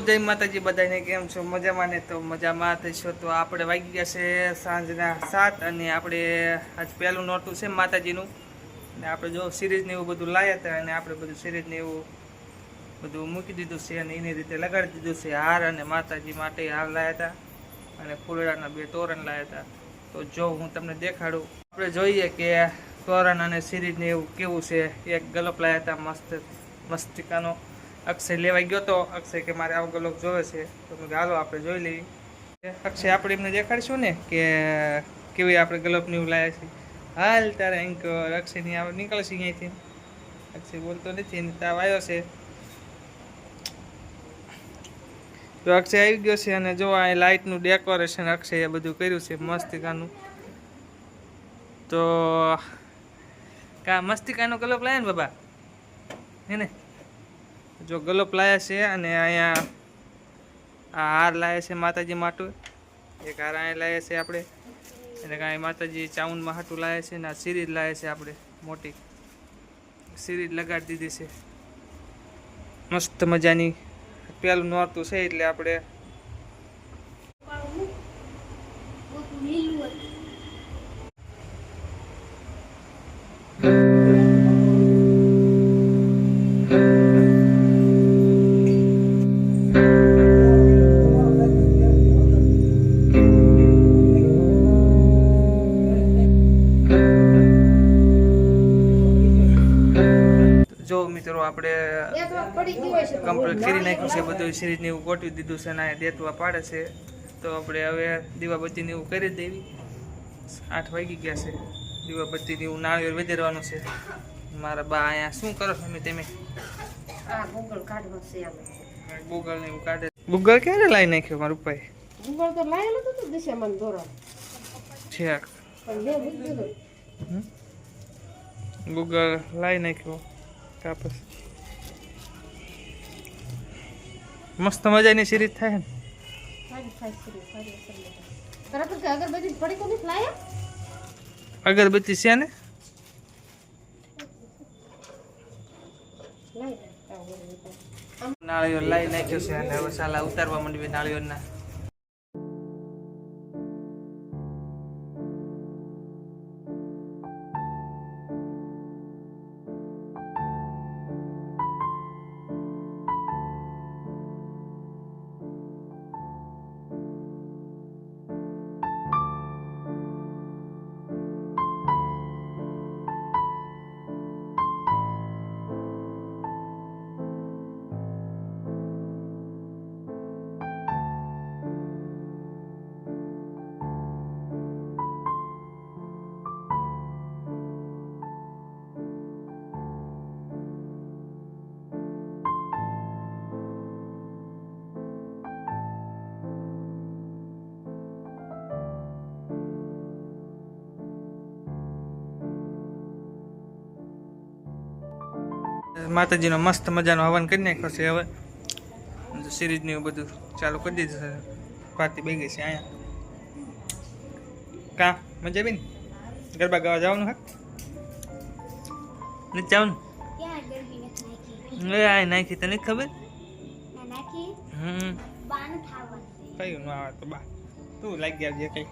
જય માતાજી બધાને, કેમ છો? મજામાં ને? તો મજામાં થઈશો. તો આપણે વાગી ગયા છે સાંજના 7 અને આપણે આજ પહેલું નોરતું છે માતાજીનું. અને આપણે જો સિરીઝને એવું બધું લાવ્યા હતા અને આપણે બધું સિરીઝને એવું બધું મૂકી દીધું છે અને એની રીતે લગાડી દીધું છે હાર. અને માતાજી માટે હાર લાવ્યા હતા અને ફૂલડાના 2 તોરણ લાવ્યા હતા. તો જો હું તમને દેખાડું. આપણે જોઈએ કે તોરણ અને સિરીઝને એવું કેવું છે. એક ગલપ લાવ્યા હતા મસ્ત મસ્તિકાનો. અક્ષય લેવા ગયો તો અક્ષય કે મારે આવો ગલોપ જોવે છે. તો મેં હાલો આપણે જોઈ લઈએ. અક્ષય આપણે એમને દેખાડીશું ને કે કેવી આપણે ગલોપની એવું લાવ્યા છીએ. હાલ તારે અહીં અક્ષયની આવે નીકળશે અહીંયાથી. અક્ષય બોલતો નથી, એને તાવ આવ્યો છે. તો અક્ષય આવી ગયો છે અને જો આ લાઇટનું ડેકોરેશન અક્ષયે બધું કર્યું છે મસ્તિકાનું. તો કા મસ્તિકાનો ગલોપ લાવ્યા ને બાબા હે ને? જો ગલોપ લાયા છે અને અહીંયા આ હાર લાયા છે માતાજી માટે. એક હાર અહીંયા લાયા છે આપણે અને કાંઈ માતાજી ચાઉનમાં હાટું લાયા છે ને આ સિરીઝ લાયા છે આપણે મોટી સિરીઝ લગાડી દીધી છે મસ્ત મજાની. પહેલું નોરતું છે એટલે આપણે જો મિત્રો આપણે કમ્પ્લીટ કરી નાખ્યું છે બધું. સિરીઝને એવું ગોઠવી દીધું છે અને દેતવા પાડે છે. તો આપણે હવે દીવાબત્તીને એવું કરી દેવી. 8 વાગી ગયા છે. દીવાબત્તીને એવું નાળિયેર વધારવાનું છે. મારા બા અહીંયા શું કરો છો તમે? ગૂગલ ને એવું કાઢે. ગૂગલ ક્યારે લાવી નાખ્યો મારું ભાઈ? ગૂગલ તો લાયેલો તો દિશામાં ધોરણ છે. પણ ગૂગલ લાવી નાખ્યો કાપસ. મસ્ત મજાની સિરીઝ થાય ને. અગરબત્તી છે ને? નાળિયેર લાવી નાખ્યો છે અને હવે સાલા ઉતારવા માંડવી નાળિયેરના. માતાજીનો મસ્ત મજાનો હવન કરી નાખ્યો છે. હવે સિરીઝને એવું બધું ચાલુ કરી દીધું છે. પાર્ટી બે ગઈ છે અહીંયા. કા મજા આવી ને? ગરબા ગાવા જવાનું? હા નથી જવાનું? આ નાખી તને ખબર? કયું ન આવે તો બા તું લાગી આવજે કઈ.